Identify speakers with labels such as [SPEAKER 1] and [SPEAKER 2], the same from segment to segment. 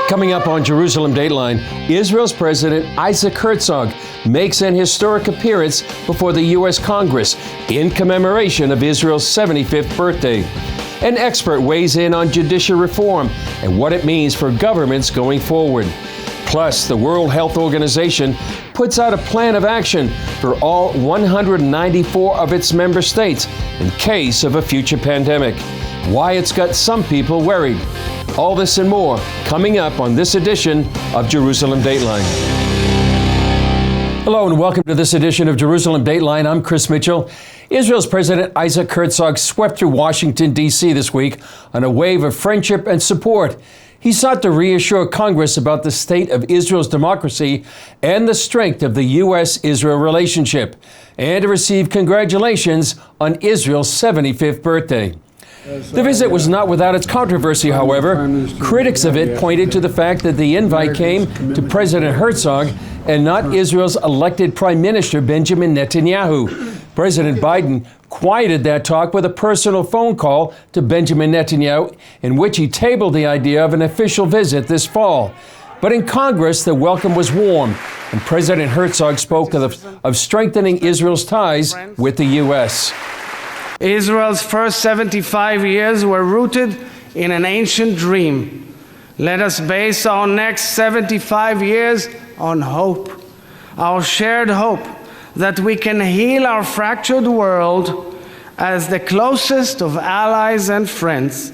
[SPEAKER 1] Coming up on Jerusalem Dateline, Israel's President Isaac Herzog makes an historic appearance before the U.S. Congress in commemoration of Israel's 75th birthday. An expert weighs in on judicial reform and what it means for governments going forward. Plus, the World Health Organization puts out a plan of action for all 194 of its member states in case of a future pandemic. Why it's got some people worried. All this and more coming up on this edition of Jerusalem Dateline. Hello and welcome to this edition of Jerusalem Dateline. I'm Chris Mitchell. Israel's President Isaac Herzog swept through Washington, D.C. this week on a wave of friendship and support. He sought to reassure Congress about the state of Israel's democracy and the strength of the U.S.-Israel relationship, and to receive congratulations on Israel's 75th birthday. The visit was not without its controversy, however. Critics of it pointed to the fact that the invite came to President Herzog and not Israel's elected Prime Minister Benjamin Netanyahu. President Biden quieted that talk with a personal phone call to Benjamin Netanyahu in which he tabled the idea of an official visit this fall. But in Congress, the welcome was warm, and President Herzog spoke of strengthening Israel's ties with the U.S.
[SPEAKER 2] Israel's first 75 years were rooted in an ancient dream. Let us base our next 75 years on hope, our shared hope that we can heal our fractured world as the closest of allies and friends.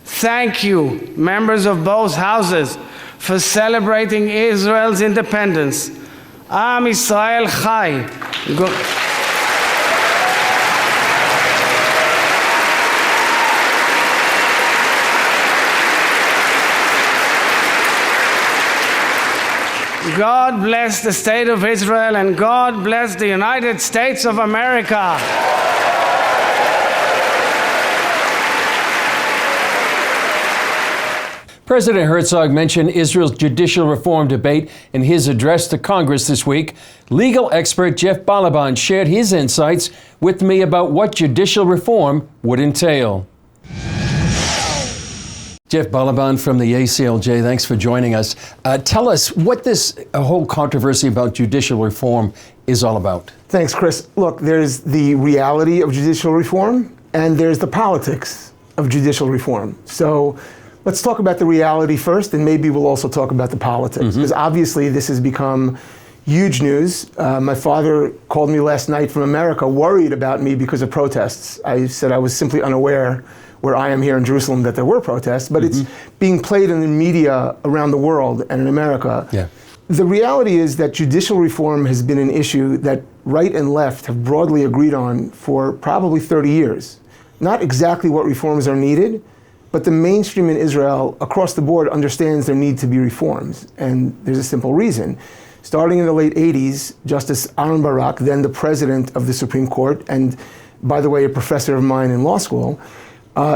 [SPEAKER 2] Thank you, members of both houses, for celebrating Israel's independence. Am Yisrael Chai. God bless the state of Israel, and God bless the United States of America.
[SPEAKER 1] President Herzog mentioned Israel's judicial reform debate in his address to Congress this week. Legal expert Jeff Balaban shared his insights with me about what judicial reform would entail. Jeff Balaban from the ACLJ, thanks for joining us. Tell us what this whole controversy about judicial reform is all about.
[SPEAKER 3] Thanks, Chris. Look, there's the reality of judicial reform, and there's the politics of judicial reform. So let's talk about the reality first, and maybe we'll also talk about the politics, because obviously this has become huge news. My father called me last night from America worried about me because of protests. I said I was simply unaware where I am here in Jerusalem that there were protests, but it's being played in the media around the world and in America.
[SPEAKER 1] Yeah.
[SPEAKER 3] The reality is that judicial reform has been an issue that right and left have broadly agreed on for probably 30 years. Not exactly what reforms are needed, but the mainstream in Israel across the board understands there need to be reforms. And there's a simple reason. Starting in the late 80s, Justice Aaron Barak, then the president of the Supreme Court, and by the way, a professor of mine in law school,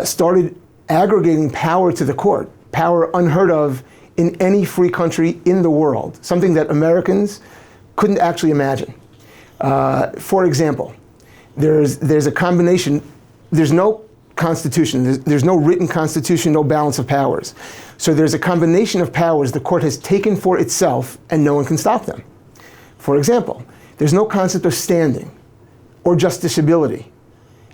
[SPEAKER 3] started aggregating power to the court, power unheard of in any free country in the world, something that Americans couldn't actually imagine. For example, there's a combination, there's no constitution, there's no written constitution, no balance of powers. So there's a combination of powers the court has taken for itself and no one can stop them. For example, there's no concept of standing or justiciability.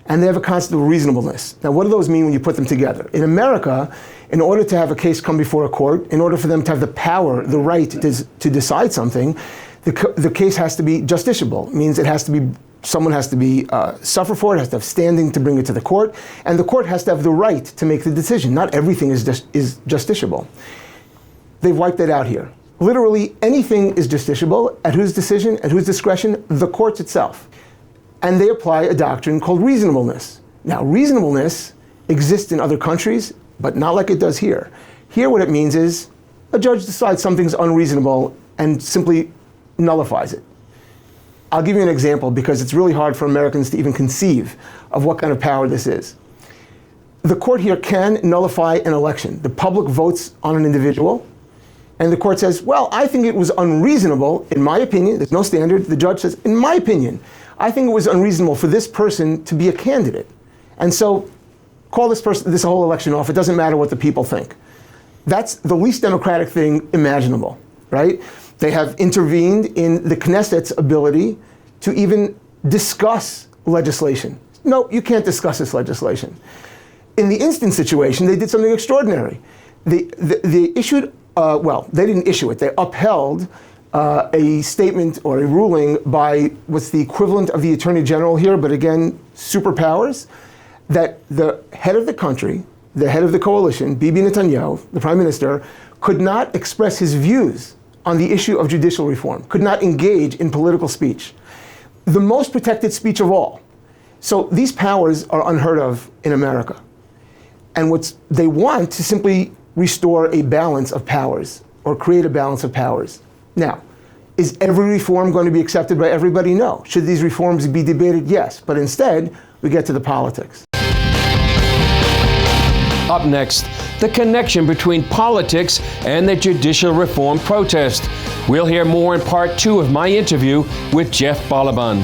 [SPEAKER 3] And they have a concept of reasonableness. Now, what do those mean when you put them together? In America, in order to have a case come before a court, in order for them to have the power, the right to decide something, the case has to be justiciable. It means it has to be, someone has to be suffer for it, has to have standing to bring it to the court, and the court has to have the right to make the decision. Not everything is justiciable. They've wiped that out here. Literally anything is justiciable. At whose decision, at whose discretion? The courts itself. And they apply a doctrine called reasonableness. Now, reasonableness exists in other countries, but not like it does here. Here, what it means is a judge decides something's unreasonable and simply nullifies it. I'll give you an example because it's really hard for Americans to even conceive of what kind of power this is. The court here can nullify an election. The public votes on an individual, and the court says, well, I think it was unreasonable, in my opinion, there's no standard, the judge says, in my opinion, I think it was unreasonable for this person to be a candidate. And so call this whole election off. It doesn't matter what the people think. That's the least democratic thing imaginable, right? They have intervened in the Knesset's ability to even discuss legislation. No, you can't discuss this legislation. In the instant situation, they did something extraordinary. They issued, they didn't issue it. They upheld a statement or a ruling by what's the equivalent of the Attorney General here, but again, superpowers, that the head of the country, the head of the coalition, Bibi Netanyahu, the prime minister, could not express his views on the issue of judicial reform, could not engage in political speech. The most protected speech of all. So these powers are unheard of in America. And they want to simply restore a balance of powers or create a balance of powers. Now, is every reform going to be accepted by everybody? No. Should these reforms be debated? Yes. But instead, we get to the politics.
[SPEAKER 1] Up next, the connection between politics and the judicial reform protest. We'll hear more in part 2 of my interview with Jeff Balaban.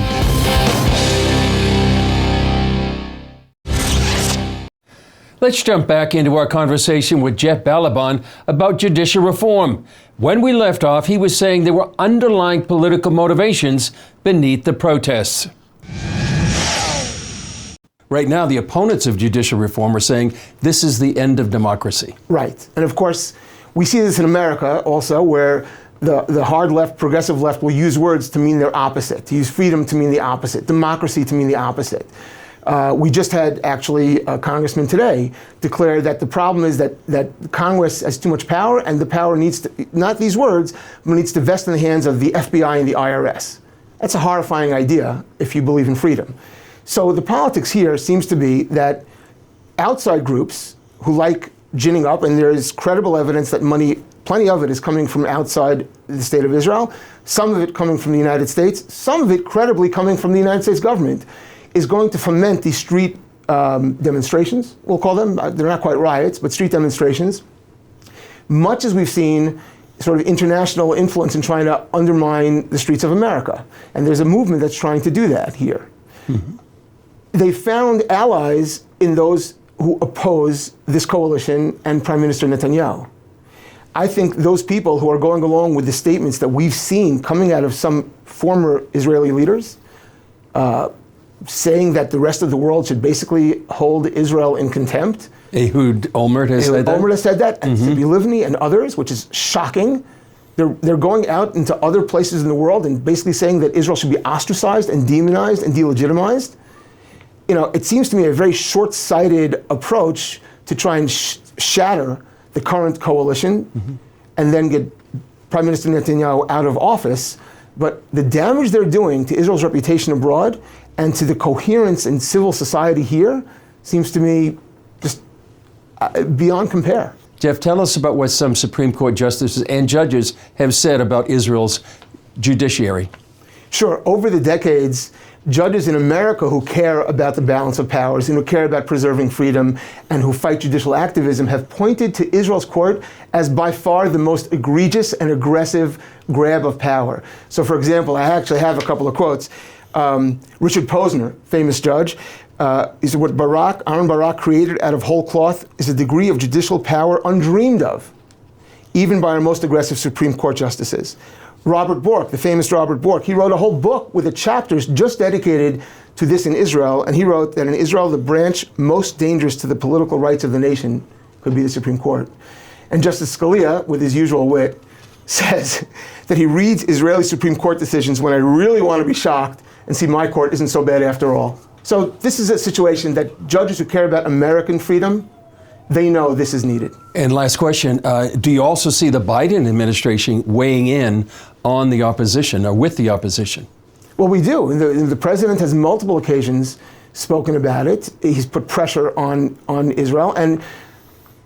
[SPEAKER 1] Let's jump back into our conversation with Jeff Balaban about judicial reform. When we left off, he was saying there were underlying political motivations beneath the protests. Right now, the opponents of judicial reform are saying this is the end of democracy.
[SPEAKER 3] Right. And of course, we see this in America also, where the hard left, progressive left will use words to mean their opposite, to use freedom to mean the opposite, democracy to mean the opposite. We just had actually a congressman today declare that the problem is that Congress has too much power, and the power needs to, not these words, but needs to vest in the hands of the FBI and the IRS. That's a horrifying idea if you believe in freedom. So the politics here seems to be that outside groups who like ginning up, and there is credible evidence that money, plenty of it is coming from outside the state of Israel, some of it coming from the United States, some of it credibly coming from the United States government, is going to foment these street demonstrations, we'll call them. They're not quite riots, but street demonstrations. Much as we've seen sort of international influence in trying to undermine the streets of America. And there's a movement that's trying to do that here. Mm-hmm. They found allies in those who oppose this coalition and Prime Minister Netanyahu. I think those people who are going along with the statements that we've seen coming out of some former Israeli leaders, saying that the rest of the world should basically hold Israel in contempt.
[SPEAKER 1] Ehud Olmert has said that?
[SPEAKER 3] Olmert has said that, and Tzipi Livni and others, which is shocking. They're going out into other places in the world and basically saying that Israel should be ostracized and demonized and delegitimized. You know, it seems to me a very short-sighted approach to try and shatter the current coalition and then get Prime Minister Netanyahu out of office. But the damage they're doing to Israel's reputation abroad and to the coherence in civil society here seems to me just beyond compare.
[SPEAKER 1] Jeff, tell us about what some Supreme Court justices and judges have said about Israel's judiciary.
[SPEAKER 3] Sure. Over the decades, judges in America who care about the balance of powers and who care about preserving freedom and who fight judicial activism have pointed to Israel's court as by far the most egregious and aggressive grab of power. So, for example, I actually have a couple of quotes. Richard Posner, famous judge, he said, what Aaron Barak created out of whole cloth is a degree of judicial power undreamed of, even by our most aggressive Supreme Court justices. Robert Bork, the famous Robert Bork, he wrote a whole book with the chapters just dedicated to this in Israel, and he wrote that in Israel, the branch most dangerous to the political rights of the nation could be the Supreme Court. And Justice Scalia, with his usual wit, says that he reads Israeli Supreme Court decisions when I really want to be shocked and see my court isn't so bad after all. So this is a situation that judges who care about American freedom, they know this is needed.
[SPEAKER 1] And last question, do you also see the Biden administration weighing in on the opposition or with the opposition?
[SPEAKER 3] Well, we do. The president has multiple occasions spoken about it. He's put pressure on Israel. And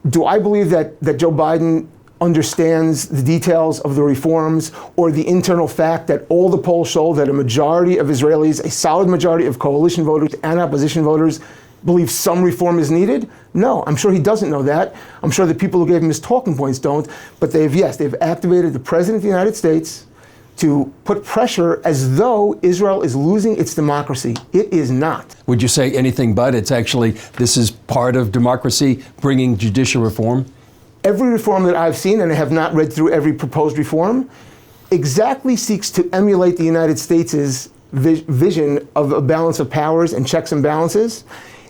[SPEAKER 3] do I believe that Joe Biden understands the details of the reforms or the internal fact that all the polls show that a majority of Israelis, a solid majority of coalition voters and opposition voters, believe some reform is needed? No, I'm sure he doesn't know that. I'm sure the people who gave him his talking points don't. But they've activated the President of the United States to put pressure as though Israel is losing its democracy. It is not.
[SPEAKER 1] Would you say anything but? It's actually, this is part of democracy, bringing judicial reform?
[SPEAKER 3] Every reform that I've seen, and I have not read through every proposed reform, exactly seeks to emulate the United States' vision of a balance of powers and checks and balances.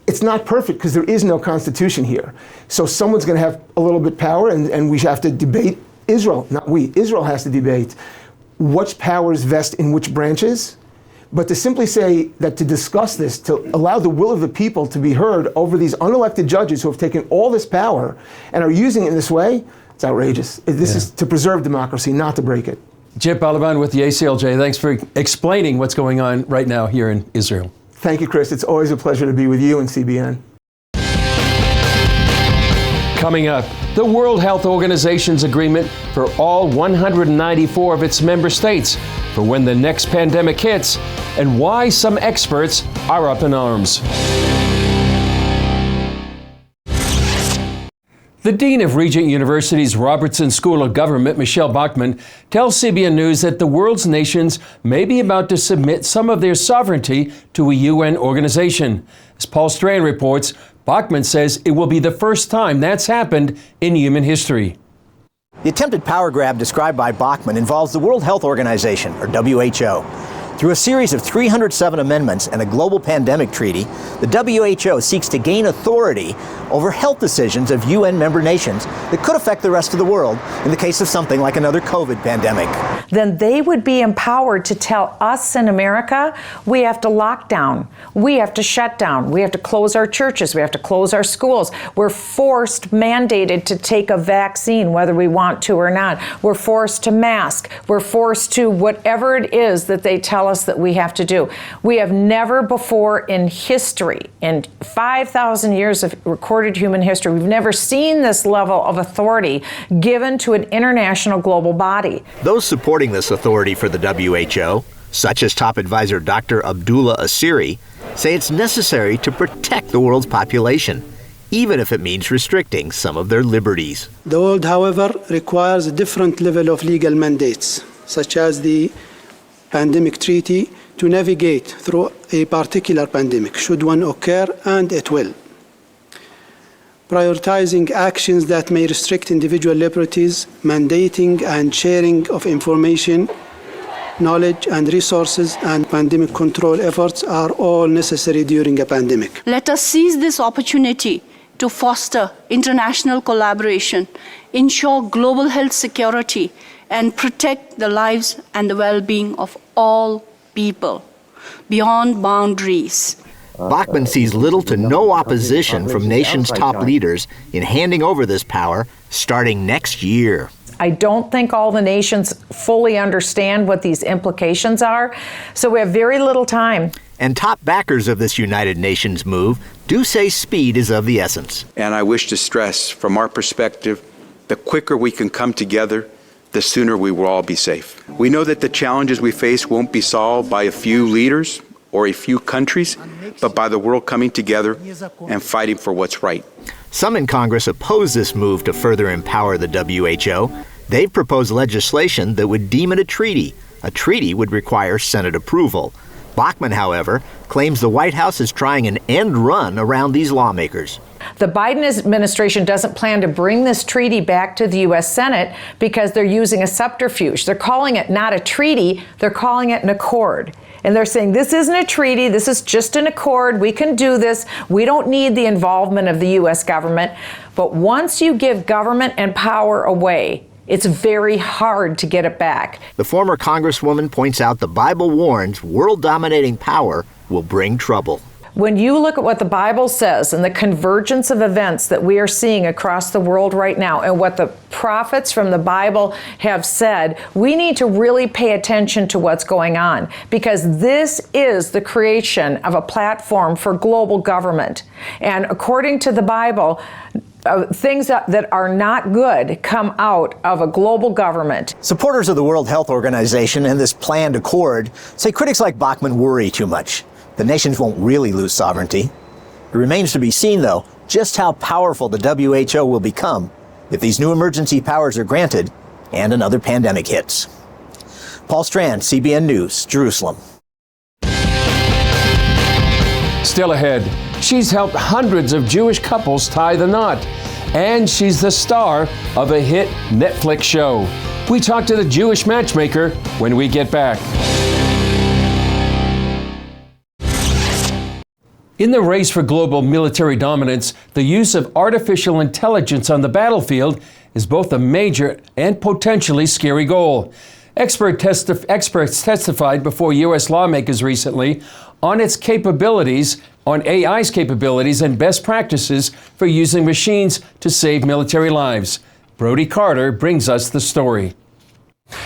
[SPEAKER 3] It's not perfect because there is no constitution here. So someone's going to have a little bit power, and we have to debate. Israel, not we, Israel has to debate which powers vest in which branches. But to simply say that to discuss this, to allow the will of the people to be heard over these unelected judges who have taken all this power and are using it in this way, it's outrageous. This is to preserve democracy, not to break it.
[SPEAKER 1] Jip Balaban with the ACLJ, thanks for explaining what's going on right now here in Israel.
[SPEAKER 3] Thank you, Chris. It's always a pleasure to be with you and CBN.
[SPEAKER 1] Coming up, the World Health Organization's agreement for all 194 of its member states for when the next pandemic hits, and why some experts are up in arms. The Dean of Regent University's Robertson School of Government, Michelle Bachmann, tells CBN News that the world's nations may be about to submit some of their sovereignty to a UN organization. As Paul Strand reports, Bachmann says it will be the first time that's happened in human history.
[SPEAKER 4] The attempted power grab described by Bachmann involves the World Health Organization, or WHO. Through a series of 307 amendments and a global pandemic treaty, the WHO seeks to gain authority over health decisions of UN member nations that could affect the rest of the world in the case of something like another COVID pandemic.
[SPEAKER 5] Then they would be empowered to tell us in America, we have to lock down, we have to shut down, we have to close our churches, we have to close our schools. We're mandated to take a vaccine whether we want to or not. We're forced to mask. We're forced to whatever it is that they tell us that we have to do. We have never before in history, in 5,000 years of recorded human history, we've never seen this level of authority given to an international global body.
[SPEAKER 4] Those supporting this authority for the WHO, such as top advisor Dr. Abdullah Asiri, say it's necessary to protect the world's population, even if it means restricting some of their liberties.
[SPEAKER 6] The world, however, requires a different level of legal mandates, such as the pandemic treaty, to navigate through a particular pandemic, should one occur, and it will. Prioritizing actions that may restrict individual liberties, mandating and sharing of information, knowledge and resources, and pandemic control efforts are all necessary during a pandemic.
[SPEAKER 7] Let us seize this opportunity to foster international collaboration, ensure global health security, and protect the lives and the well-being of all people beyond boundaries.
[SPEAKER 4] Bachmann sees little to no opposition from nations' top leaders in handing over this power starting next year.
[SPEAKER 5] I don't think all the nations fully understand what these implications are, so we have very little time.
[SPEAKER 4] And top backers of this United Nations move do say speed is of the essence.
[SPEAKER 8] And I wish to stress, from our perspective, the quicker we can come together, the sooner we will all be safe. We know that the challenges we face won't be solved by a few leaders or a few countries, but by the world coming together and fighting for what's right.
[SPEAKER 4] Some in Congress oppose this move to further empower the WHO. They've proposed legislation that would deem it a treaty. A treaty would require Senate approval. Bachmann, however, claims the White House is trying an end run around these lawmakers.
[SPEAKER 5] The Biden administration doesn't plan to bring this treaty back to the U.S. Senate because they're using a subterfuge. They're calling it not a treaty, they're calling it an accord. And they're saying this isn't a treaty, this is just an accord, we can do this, we don't need the involvement of the U.S. government. But once you give government and power away, it's very hard to get it back.
[SPEAKER 4] The former Congresswoman points out the Bible warns world-dominating power will bring trouble.
[SPEAKER 5] When you look at what the Bible says and the convergence of events that we are seeing across the world right now and what the prophets from the Bible have said, we need to really pay attention to what's going on, because this is the creation of a platform for global government. And according to the Bible, things that are not good come out of a global government.
[SPEAKER 4] Supporters of the World Health Organization and this planned accord say critics like Bachmann worry too much. The nations won't really lose sovereignty. It remains to be seen, though, just how powerful the WHO will become if these new emergency powers are granted and another pandemic hits. Paul Strand, CBN News, Jerusalem.
[SPEAKER 1] Still ahead, she's helped hundreds of Jewish couples tie the knot. and she's the star of a hit Netflix show. We talk to the Jewish matchmaker when we get back. In the race for global military dominance, the use of artificial intelligence on the battlefield is both a major and potentially scary goal. Experts testified before U.S. lawmakers recently on its capabilities, on AI's capabilities and best practices for using machines to save military lives. Brody Carter brings us the story.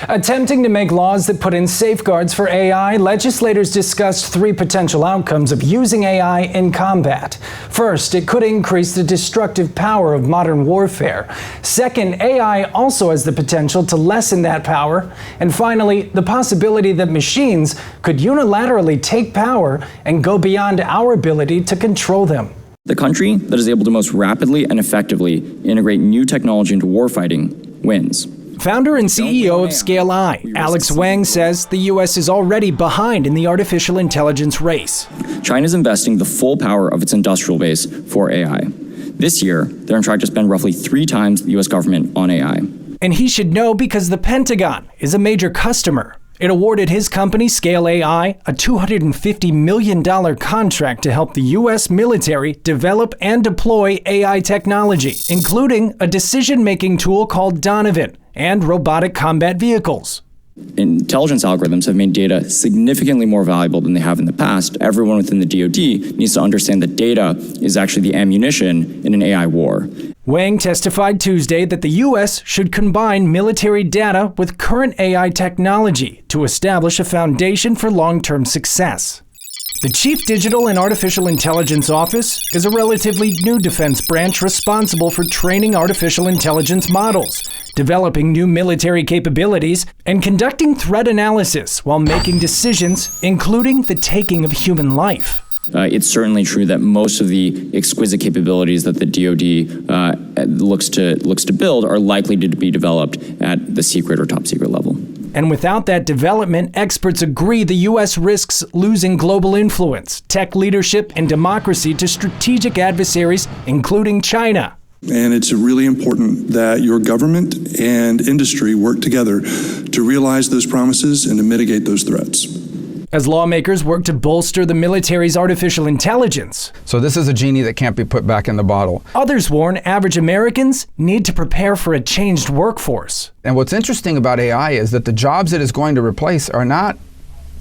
[SPEAKER 9] Attempting to make laws that put in safeguards for AI, legislators discussed three potential outcomes of using AI in combat. First, it could increase the destructive power of modern warfare. Second, AI also has the potential to lessen that power. And finally, the possibility that machines could unilaterally take power and go beyond our ability to control them.
[SPEAKER 10] The country that is able to most rapidly and effectively integrate new technology into warfighting wins.
[SPEAKER 9] Founder and CEO of Scale AI, Alex Wang, says the U.S. is already behind in the artificial intelligence race.
[SPEAKER 10] China is investing the full power of its industrial base for AI. This year, they're on track to spend roughly 3 times the U.S. government on AI.
[SPEAKER 9] And he should know because the Pentagon is a major customer. It awarded his company, Scale AI, a $250 million contract to help the U.S. military develop and deploy AI technology, including a decision-making tool called Donovan and robotic combat vehicles.
[SPEAKER 10] Intelligence algorithms have made data significantly more valuable than they have in the past. Everyone within the DoD needs to understand that data is actually the ammunition in an AI war.
[SPEAKER 9] Wang testified Tuesday that the U.S. should combine military data with current AI technology to establish a foundation for long-term success. The Chief Digital and Artificial Intelligence Office is a relatively new defense branch responsible for training artificial intelligence models, developing new military capabilities, and conducting threat analysis while making decisions, including the taking of human life.
[SPEAKER 10] It's certainly true that most of the exquisite capabilities that the DoD looks to build are likely to be developed at the secret or top secret level.
[SPEAKER 9] And without that development, experts agree the U.S. risks losing global influence, tech leadership, and democracy to strategic adversaries, including China.
[SPEAKER 11] And it's really important that your government and industry work together to realize those promises and to mitigate those threats.
[SPEAKER 9] As lawmakers work to bolster the military's artificial intelligence.
[SPEAKER 12] So this is a genie that can't be put back in the bottle.
[SPEAKER 9] Others warn average Americans need to prepare for a changed workforce.
[SPEAKER 12] And what's interesting about AI is that the jobs it is going to replace are not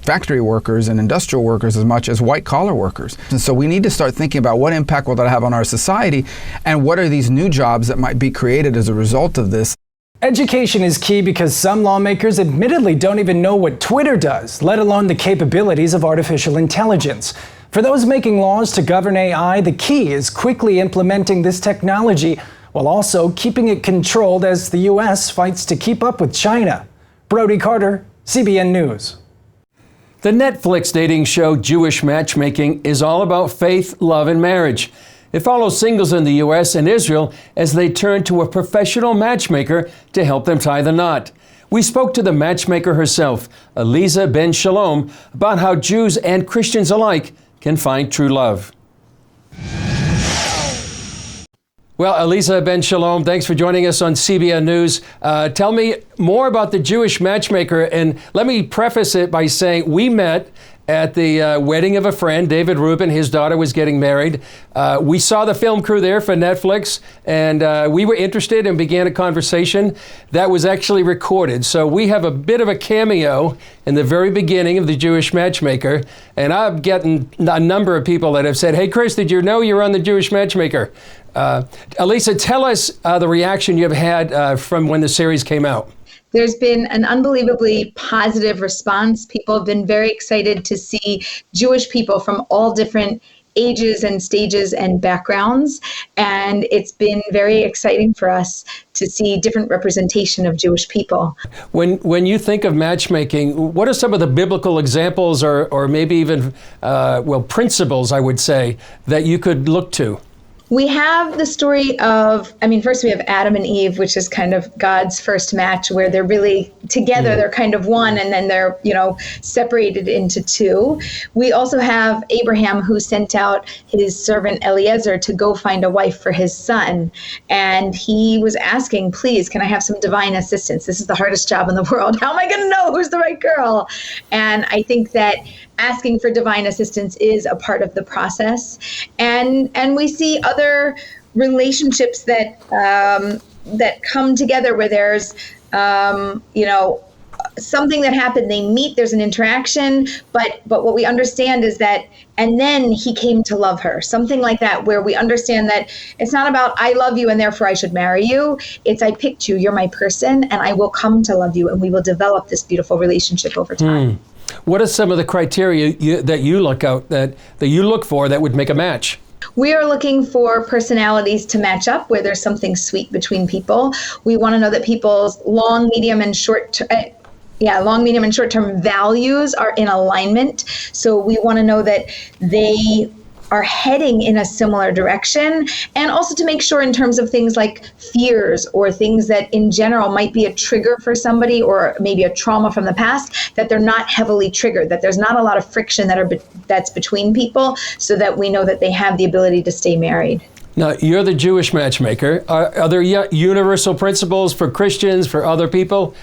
[SPEAKER 12] factory workers and industrial workers as much as white-collar workers. And so we need to start thinking about what impact will that have on our society and what are these new jobs that might be created as a result of this.
[SPEAKER 9] Education is key because some lawmakers admittedly don't even know what Twitter does, let alone the capabilities of artificial intelligence. For those making laws to govern AI, the key is quickly implementing this technology while also keeping it controlled as the U.S. fights to keep up with China. Brody Carter, CBN News.
[SPEAKER 1] The Netflix dating show Jewish Matchmaking is all about faith, love, and marriage. It follows singles in the U.S. and Israel as they turn to a professional matchmaker to help them tie the knot. We spoke to the matchmaker herself, Aliza Ben Shalom, about how Jews and Christians alike can find true love. Well, Aliza Ben Shalom, thanks for joining us on CBN News. Tell me more about the Jewish matchmaker, and let me preface it by saying we met at the wedding of a friend, David Rubin. His daughter was getting married. We saw the film crew there for Netflix, and we were interested and began a conversation that was actually recorded. So we have a bit of a cameo in the very beginning of the Jewish Matchmaker, and I'm getting a number of people that have said, "Hey, Chris, did you know you're on the Jewish Matchmaker?" Aliza, tell us the reaction you've had from when the series came out.
[SPEAKER 13] There's been an unbelievably positive response. People have been very excited to see Jewish people from all different ages and stages and backgrounds. And it's been very exciting for us to see different representation of Jewish people.
[SPEAKER 1] When you think of matchmaking, what are some of the biblical examples or maybe even, principles, I would say, that you could look to?
[SPEAKER 13] We have the story of, I mean, first we have Adam and Eve, which is kind of God's first match where they're really together, they're kind of one, and then they're, separated into two. We also have Abraham, who sent out his servant Eliezer to go find a wife for his son. And he was asking, please, can I have some divine assistance? This is the hardest job in the world. How am I going to know who's the right girl? And I think that asking for divine assistance is a part of the process. And we see other relationships that that come together where there's something that happened, they meet, there's an interaction, but what we understand is that, and then he came to love her, something like that, where we understand that it's not about I love you and therefore I should marry you. It's I picked you, you're my person, and I will come to love you, and we will develop this beautiful relationship over time.
[SPEAKER 1] What are some of the criteria that you look for that would make a match?
[SPEAKER 13] We are looking for personalities to match up, where there's something sweet between people. We want to know that people's long, medium, and short-term values are in alignment. So we want to know that they are heading in a similar direction, and also to make sure in terms of things like fears or things that in general might be a trigger for somebody or maybe a trauma from the past, that they're not heavily triggered, that there's not a lot of friction that's between people, so that we know that they have the ability to stay married.
[SPEAKER 1] Now, you're the Jewish matchmaker. Are there universal principles for Christians, for other people?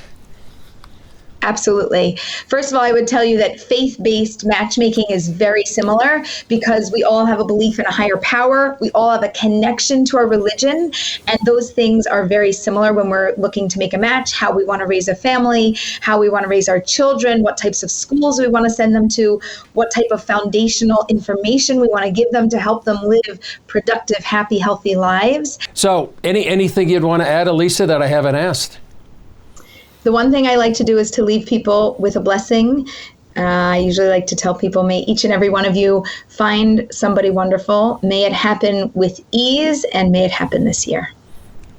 [SPEAKER 13] Absolutely. First of all, I would tell you that faith-based matchmaking is very similar because we all have a belief in a higher power. We all have a connection to our religion, and those things are very similar when we're looking to make a match, how we want to raise a family, how we want to raise our children, what types of schools we want to send them to, what type of foundational information we want to give them to help them live productive, happy, healthy lives.
[SPEAKER 1] So anything you'd want to add, Elisa, that I haven't asked?
[SPEAKER 13] The one thing I like to do is to leave people with a blessing. I usually like to tell people, may each and every one of you find somebody wonderful. May it happen with ease, and may it happen this year.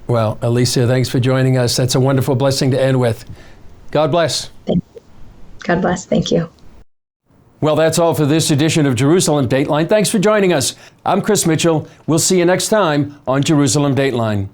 [SPEAKER 1] Well, Elisa, thanks for joining us. That's a wonderful blessing to end with. God bless.
[SPEAKER 13] Thank you. God bless. Thank you.
[SPEAKER 1] Well, that's all for this edition of Jerusalem Dateline. Thanks for joining us. I'm Chris Mitchell. We'll see you next time on Jerusalem Dateline.